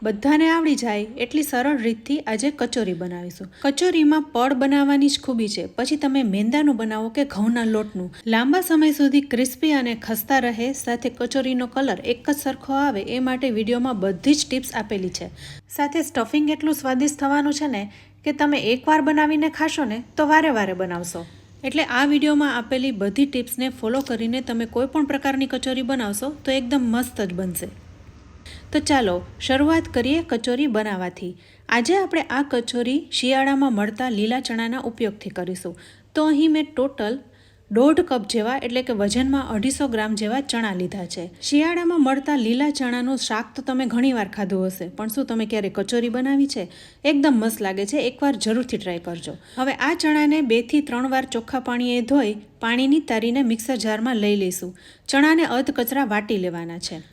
બધાને આવડી જાય એટલી સરળ રીતથી આજે કચોરી બનાવીશું. કચોરીમાં પડ બનાવવાની જ ખૂબી છે. પછી તમે મેંદાનું બનાવો કે ઘઉંના લોટનું, લાંબા સમય સુધી ક્રિસ્પી અને ખસ્તા રહે, સાથે કચોરીનો કલર એક જ સરખો આવે એ માટે વિડીયોમાં બધી જ ટિપ્સ આપેલી છે. સાથે સ્ટફિંગ એટલું સ્વાદિષ્ટ થવાનું છે ને કે તમે એકવાર બનાવીને ખાશો ને તો વારે વારે બનાવશો. એટલે આ વિડીયોમાં આપેલી બધી ટિપ્સને ફોલો કરીને તમે કોઈ પણ પ્રકારની કચોરી બનાવશો તો એકદમ મસ્ત જ બનશે. તો ચાલો શરૂઆત કરીએ કચોરી બનાવવાથી. આજે આપણે આ કચોરી શિયાળામાં મળતા લીલા ચણાના ઉપયોગથી કરીશું. તો અહીં મેં ટોટલ 1.5 કપ જેવા એટલે કે વજનમાં 250 ગ્રામ જેવા ચણા લીધા છે. શિયાળામાં મળતા લીલા ચણાનું શાક તો તમે ઘણીવાર ખાધું હશે, પણ શું તમે ક્યારે કચોરી બનાવી છે? એકદમ મસ્ત લાગે છે, એકવાર જરૂરથી ટ્રાય કરજો. હવે આ ચણાને 2 થી 3 વાર ચોખ્ખા પાણીએ ધોઈ પાણીની તારીને મિક્સર જારમાં લઈ લઈશું. ચણાને અધ કચરા વાટી લેવાના છે.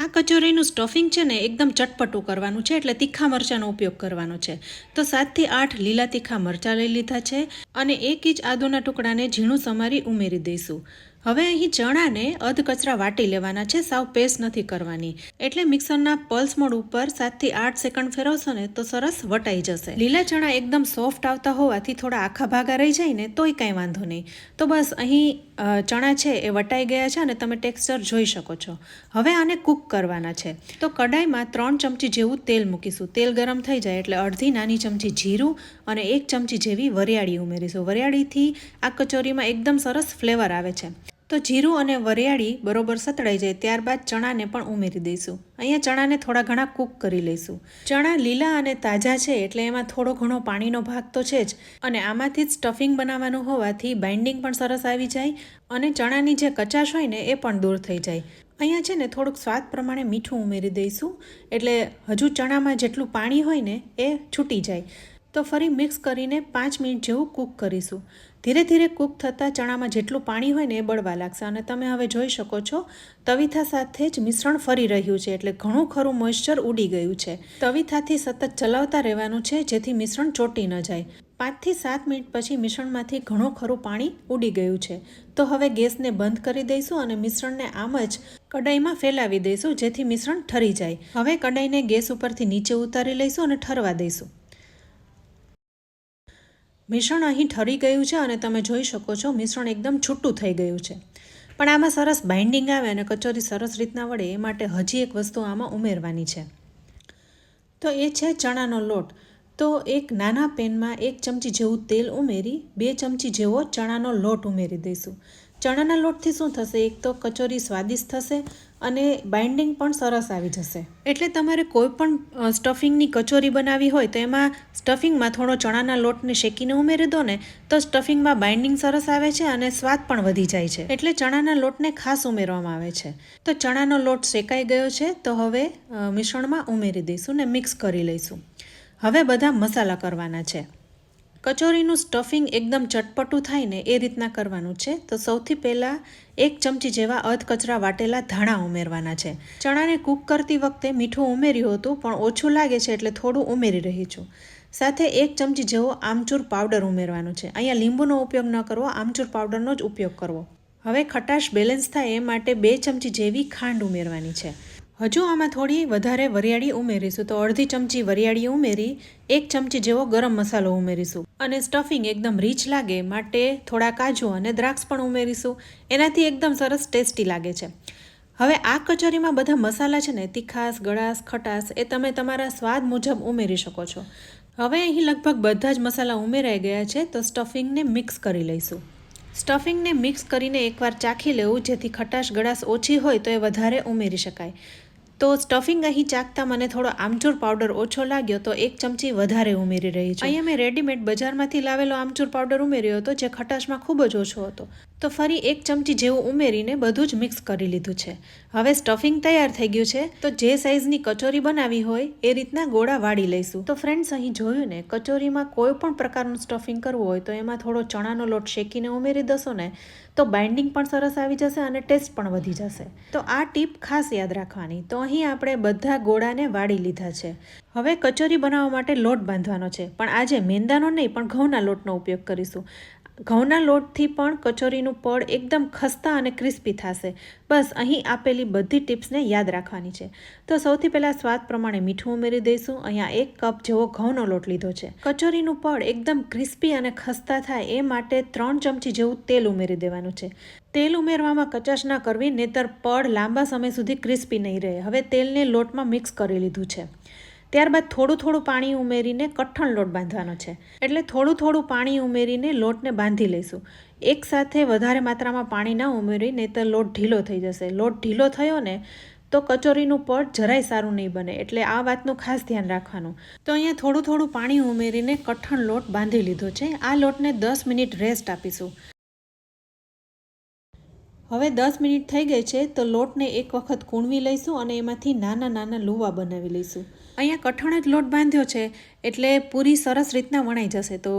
આ કચોરીનું સ્ટફિંગ છે ને એકદમ ચટપટું કરવાનું છે, એટલે તીખા મરચાંનો ઉપયોગ કરવાનો છે. તો 7 થી 8 લીલા તીખા મરચાં લઈ લીધા છે અને 1 ઇંચ આદુના ટુકડાને ઝીણું સમારી ઉમેરી દઈશું. હવે અહીં ચણાને અધ કચરા વાટી લેવાના છે, સાવ પેસ્ટ નથી કરવાની. એટલે મિક્સરના પલ્સ મોડ ઉપર 7 થી 8 સેકન્ડ ફેરવશો ને તો સરસ વટાઈ જશે. લીલા ચણા એકદમ સોફ્ટ આવતા હોવાથી થોડા આખા ભાગા રહી જાય ને તોય કાંઈ વાંધો નહીં. તો બસ અહીં ચણા છે એ વટાઈ ગયા છે અને તમે ટેક્સચર જોઈ શકો છો. હવે આને કૂક કરવાના છે. તો કડાઈમાં 3 ચમચી જેવું તેલ મૂકીશું. તેલ ગરમ થઈ જાય એટલે અડધી નાની ચમચી જીરું અને 1 ચમચી જેવી વરિયાળી ઉમેરીશું. વરિયાળીથી આ કચોરીમાં એકદમ સરસ ફ્લેવર આવે છે. તો જીરું અને વરિયાળી બરોબર સતળાઈ જાય ત્યારબાદ ચણાને પણ ઉમેરી દઈશું. અહીંયા ચણાને થોડા ઘણા કૂક કરી લઈશું. ચણા લીલા અને તાજા છે એટલે એમાં થોડો ઘણો પાણીનો ભાગ તો છે જ, અને આમાંથી જ સ્ટફિંગ બનાવવાનું હોવાથી બાઇન્ડિંગ પણ સરસ આવી જાય અને ચણાની જે કચાશ હોય ને એ પણ દૂર થઈ જાય. અહીંયા છે ને થોડુંક સ્વાદ પ્રમાણે મીઠું ઉમેરી દઈશું, એટલે હજુ ચણામાં જેટલું પાણી હોય ને એ છૂટી જાય. તો ફરી મિક્સ કરીને 5 મિનિટ જેવું કૂક કરીશું. ધીરે ધીરે કૂક થતાં ચણામાં જેટલું પાણી હોય ને એ બળવા લાગશે અને તમે હવે જોઈ શકો છો તવીથા સાથે જ મિશ્રણ ફરી રહ્યું છે, એટલે ઘણું ખરું મોઇશ્ચર ઉડી ગયું છે. તવીથાથી સતત ચલાવતા રહેવાનું છે જેથી મિશ્રણ ચોટી ન જાય. 5 થી 7 મિનિટ પછી મિશ્રણમાંથી ઘણું ખરું પાણી ઉડી ગયું છે. તો હવે ગેસને બંધ કરી દઈશું અને મિશ્રણને આમ જ કડાઈમાં ફેલાવી દઈશું જેથી મિશ્રણ ઠરી જાય. હવે કડાઈને ગેસ ઉપરથી નીચે ઉતારી લઈશું અને ઠરવા દઈશું. મિશ્રણ અહીં ઠરી ગયું છે અને તમે જોઈ શકો છો મિશ્રણ એકદમ છૂટું થઈ ગયું છે. પણ આમાં સરસ બાઇન્ડિંગ આવે અને કચોરી સરસ રીતના વળે એ માટે હજી એક વસ્તુ આમાં ઉમેરવાની છે. તો એ છે ચણાનો લોટ. તો એક નાના પેનમાં 1 ચમચી જેવું તેલ ઉમેરી 2 ચમચી જેવો ચણાનો લોટ ઉમેરી દઈશું. ચણાના લોટથી શું થશે, એક તો કચોરી સ્વાદિષ્ટ થશે અને બાઇન્ડિંગ પણ સરસ આવી જશે. એટલે તમારે કોઈ પણ સ્ટફિંગની કચોરી બનાવી હોય તો એમાં સ્ટફિંગમાં થોડો ચણાના લોટને શેકીને ઉમેરી દો ને તો સ્ટફિંગમાં બાઇન્ડિંગ સરસ આવે છે અને સ્વાદ પણ વધી જાય છે. એટલે ચણાના લોટને ખાસ ઉમેરવામાં આવે છે. તો ચણાનો લોટ શેકાઈ ગયો છે, તો હવે મિશ્રણમાં ઉમેરી દઈશું ને મિક્સ કરી લઈશું. હવે બધા મસાલા કરવાના છે. કચોરીનું સ્ટફિંગ એકદમ ચટપટું થાય ને એ રીતના કરવાનું છે. તો સૌથી પહેલાં 1 ચમચી જેવા અધ કચરા વાટેલા ધાણા ઉમેરવાના છે. ચણાને કૂક કરતી વખતે મીઠું ઉમેર્યું હતું પણ ઓછું લાગે છે એટલે થોડું ઉમેરી રહી છું. સાથે 1 ચમચી જેવો આમચૂર પાવડર ઉમેરવાનો છે. અહીંયા લીંબુનો ઉપયોગ ન કરવો, આમચૂર પાવડરનો જ ઉપયોગ કરવો. હવે ખટાશ બેલેન્સ થાય એ માટે 2 ચમચી જેવી ખાંડ ઉમેરવાની છે. હજુ આમાં થોડી વધારે વરિયાળી ઉમેરીશું. તો અડધી ચમચી વરિયાળી ઉમેરી 1 ચમચી જેવો ગરમ મસાલો ઉમેરીશું. અને સ્ટફિંગ એકદમ રીચ લાગે માટે થોડા કાજુ અને દ્રાક્ષ પણ ઉમેરીશું. એનાથી એકદમ સરસ ટેસ્ટી લાગે છે. હવે આ કચોરીમાં બધા મસાલા છે ને તીખાશ, ગળાશ, ખટાશ એ તમે તમારા સ્વાદ મુજબ ઉમેરી શકો છો. હવે અહીં લગભગ બધા જ મસાલા ઉમેરાઈ ગયા છે. તો સ્ટફિંગને મિક્સ કરી લઈશું. સ્ટફિંગને મિક્સ કરીને એકવાર ચાખી લેવું, જેથી ખટાશ ગળાશ ઓછી હોય તો એ વધારે ઉમેરી શકાય. તો સ્ટફિંગ અહીં ચાખતા મને થોડો આમચૂર પાવડર ઓછો લાગ્યો તો 1 ચમચી વધારે ઉમેરી રહી છું. અહીંયા મેં રેડીમેડ બજારમાંથી લાવેલો આમચૂર પાવડર ઉમેર્યો હતો જે ખટાશમાં ખૂબ જ ઓછો હતો. તો ફરી 1 ચમચી જેવું ઉમેરીને બધું જ મિક્સ કરી લીધું છે. હવે સ્ટફિંગ તૈયાર થઈ ગયું છે. તો જે સાઇઝની કચોરી બનાવી હોય એ રીતના ગોળા વાળી લઈશું. તો ફ્રેન્ડ્સ અહીં જોયું ને, કચોરીમાં કોઈ પણ પ્રકારનું સ્ટફિંગ કરવું હોય તો એમાં થોડો ચણાનો લોટ શેકીને ઉમેરી દશો ને તો બાઇન્ડિંગ પણ સરસ આવી જશે અને ટેસ્ટ પણ વધી જશે. તો આ ટીપ ખાસ યાદ રાખવાની. તો અહીં આપણે બધા ગોળાને વાળી લીધા છે. હવે કચોરી બનાવવા માટે લોટ બાંધવાનો છે, પણ આજે મેંદાનો નહીં પણ ઘઉંના લોટનો ઉપયોગ કરીશું. ઘઉંના લોટથી પણ કચોરીનું પડ એકદમ ખસ્તા અને ક્રિસ્પી થશે. બસ અહીં આપેલી બધી ટિપ્સને યાદ રાખવાની છે. તો સૌથી પહેલાં સ્વાદ પ્રમાણે મીઠું ઉમેરી દઈશું. અહીંયા 1 કપ જેવો ઘઉંનો લોટ લીધો છે. કચોરીનું પડ એકદમ ક્રિસ્પી અને ખસ્તા થાય એ માટે 3 ચમચી જેવું તેલ ઉમેરી દેવાનું છે. તેલ ઉમેરવામાં કચાશ ના કરવી, નહીંતર પડ લાંબા સમય સુધી ક્રિસ્પી નહીં રહે. હવે તેલને લોટમાં મિક્સ કરી લીધું છે. ત્યારબાદ થોડું પાણી ઉમેરીને કઠણ લોટ બાંધવાનો છે. એટલે થોડું પાણી ઉમેરીને લોટને બાંધી લઈશું. એકસાથે વધારે માત્રામાં પાણી ના ઉમેરી, નહીંતર લોટ ઢીલો થઈ જશે. લોટ ઢીલો થયો ને તો કચોરીનું પડ જરાય સારું નહીં બને. એટલે આ વાતનું ખાસ ધ્યાન રાખવાનું. તો અહીંયા થોડું પાણી ઉમેરીને કઠણ લોટ બાંધી લીધો છે. આ લોટને 10 મિનિટ રેસ્ટ આપીશું. હવે 10 મિનિટ થઈ ગઈ છે તો લોટને એક વખત કૂણવી લઈશું અને એમાંથી નાના લુવા બનાવી લઈશું. અહીંયા કઠણ જ લોટ બાંધ્યો છે એટલે પૂરી સરસ રીતના વણાઈ જશે. તો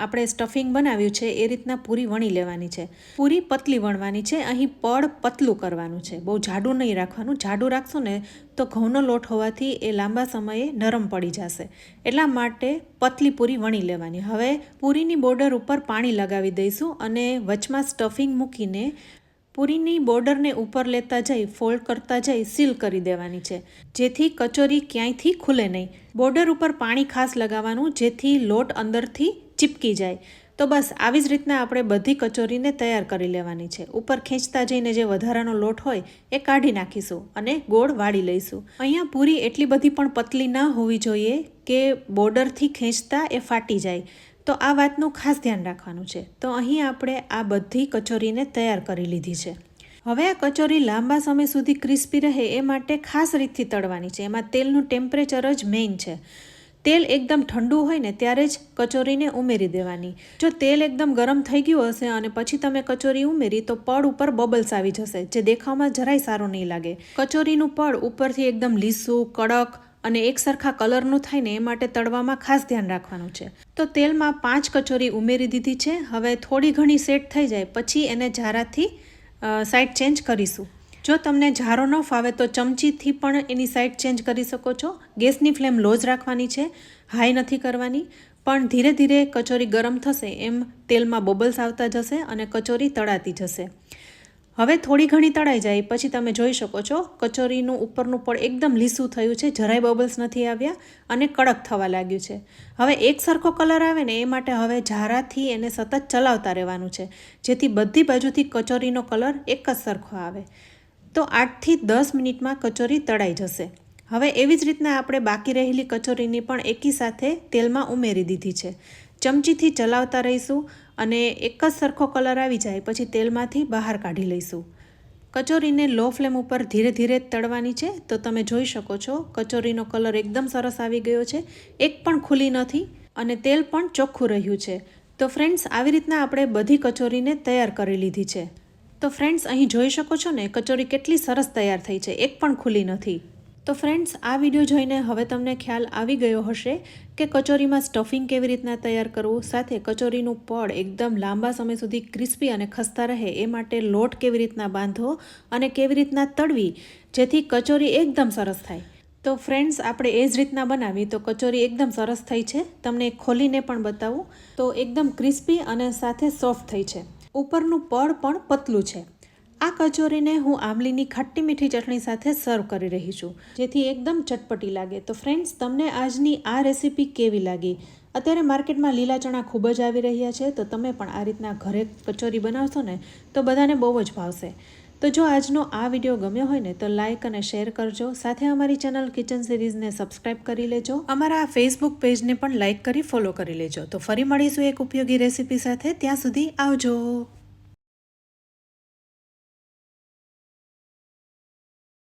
આપણે સ્ટફિંગ બનાવ્યું છે એ રીતના પૂરી વણી લેવાની છે. પૂરી પતલી વણવાની છે. અહીં પડ પતલું કરવાનું છે, બહુ જાડું નહીં રાખવાનું. જાડું રાખશો ને તો ઘઉંનો લોટ હોવાથી એ લાંબા સમયે નરમ પડી જશે. એટલા માટે પતલી પૂરી વણી લેવાની. હવે પૂરીની બોર્ડર ઉપર પાણી લગાવી દઈશું અને વચમાં સ્ટફિંગ મૂકીને પૂરીની બોર્ડરને ઉપર લેતા જઈ ફોલ્ડ કરતા જઈ સીલ કરી દેવાની છે, જેથી કચોરી ક્યાંયથી ખુલે નહીં. બોર્ડર ઉપર પાણી ખાસ લગાવવાનું જેથી લોટ અંદરથી ચીપકી જાય. તો બસ આવી જ રીતના આપણે બધી કચોરીને તૈયાર કરી લેવાની છે. ઉપર ખેંચતા જઈને જે વધારાનો લોટ હોય એ કાઢી નાખીશું અને ગોળ વાળી લઈશું. અહીંયા પૂરી એટલી બધી પણ પતલી ના હોવી જોઈએ કે બોર્ડરથી ખેંચતા એ ફાટી જાય. તો આ વાતનું ખાસ ધ્યાન રાખવાનું છે. તો અહીં આપણે આ બધી કચોરીને તૈયાર કરી લીધી છે. હવે આ કચોરી લાંબા સમય સુધી ક્રિસ્પી રહે એ માટે ખાસ રીતથી તળવાની છે. એમાં તેલનું ટેમ્પરેચર જ મેઇન છે. તેલ એકદમ ઠંડુ હોય ને ત્યારે જ કચોરીને ઉમેરી દેવાની. જો તેલ એકદમ ગરમ થઈ ગયું હશે અને પછી તમે કચોરી ઉમેરી તો પડ ઉપર બબલ્સ આવી જશે, જે દેખાવમાં જરાય સારું નહીં લાગે. કચોરીનું પડ ઉપરથી એકદમ લીસું, કડક અને એક સરખા કલરનું થાય ને એ માટે તળવામાં ખાસ ધ્યાન રાખવાનું છે. તો તેલમાં 5 કચોરી ઉમેરી દીધી છે. હવે થોડી ઘણી સેટ થઈ જાય પછી એને ઝારાથી સાઈડ ચેન્જ કરીશું. જો તમને ઝારો ન ફાવે તો ચમચીથી પણ એની સાઈડ ચેન્જ કરી શકો છો. ગેસની ફ્લેમ લો જ રાખવાની છે, હાઈ નથી કરવાની. પણ ધીરે ધીરે કચોરી ગરમ થશે એમ તેલમાં બબલ્સ આવતા જશે અને કચોરી તળાતી જશે. હવે થોડી ઘણી તળાઈ જાય પછી તમે જોઈ શકો છો કચોરીનું ઉપરનું પડ એકદમ લીસું થયું છે, જરાય બબલ્સ નથી આવ્યા અને કડક થવા લાગ્યું છે. હવે એક સરખો કલર આવે ને એ માટે હવે ઝારાથી એને સતત ચલાવતા રહેવાનું છે, જેથી બધી બાજુથી કચોરીનો કલર એક જ સરખો આવે. તો 8થી 10 મિનિટમાં કચોરી તળાઈ જશે. હવે એવી જ રીતના આપણે બાકી રહેલી કચોરીની પણ એકી સાથે તેલમાં ઉમેરી દીધી છે. ચમચીથી ચલાવતા રહીશું અને એક જ સરખો કલર આવી જાય પછી તેલમાંથી બહાર કાઢી લઈશું. કચોરીને લો ફ્લેમ ઉપર ધીરે ધીરે તળવાની છે. તો તમે જોઈ શકો છો કચોરીનો કલર એકદમ સરસ આવી ગયો છે, એક પણ ખુલ્લી નથી અને તેલ પણ ચોખ્ખું રહ્યું છે. તો ફ્રેન્ડ્સ, આવી રીતના આપણે બધી કચોરીને તૈયાર કરી લીધી છે. તો ફ્રેન્ડ્સ, અહીં જોઈ શકો છો ને કચોરી કેટલી સરસ તૈયાર થઈ છે, એક પણ ખુલ્લી નથી. તો ફ્રેન્ડ્સ, આ વિડીયો જોઈને હવે તમને ખ્યાલ આવી ગયો હશે કે કચોરીમાં સ્ટફિંગ કેવી રીતના તૈયાર કરવું, સાથે કચોરીનું પડ એકદમ લાંબા સમય સુધી ક્રિસ્પી અને ખસ્તા રહે એ માટે લોટ કેવી રીતના બાંધવો અને કેવી રીતના તળવી જેથી કચોરી એકદમ સરસ થાય. તો ફ્રેન્ડ્સ, આપણે એ જ રીતના બનાવી તો કચોરી એકદમ સરસ થઈ છે. તમને ખોલીને પણ બતાવું તો એકદમ ક્રિસ્પી અને સાથે સોફ્ટ થઈ છે. ઉપરનું પડ પણ પતલું છે. આ કચોરીને હું આંબલીની ખટ્ટી મીઠી ચટણી સાથે સર્વ કરી રહી છું, જેથી એકદમ ચટપટી લાગે. તો ફ્રેન્ડ્સ, તમને આજની આ રેસીપી કેવી લાગી? અત્યારે માર્કેટમાં લીલા ચણા ખૂબ જ આવી રહ્યા છે, તો તમે પણ આ રીતના ઘરે કચોરી બનાવશો ને તો બધાને બહુ જ ભાવશે. તો જો આજનો આ વિડીયો ગમ્યો હોય ને તો લાઇક અને શેર કરજો. સાથે અમારી ચેનલ કિચન સિરીઝને સબસ્ક્રાઈબ કરી લેજો. અમારા આ ફેસબુક પેજને પણ લાઇક કરી ફોલો કરી લેજો. તો ફરી મળીશું એક ઉપયોગી રેસીપી સાથે. ત્યાં સુધી આવજો.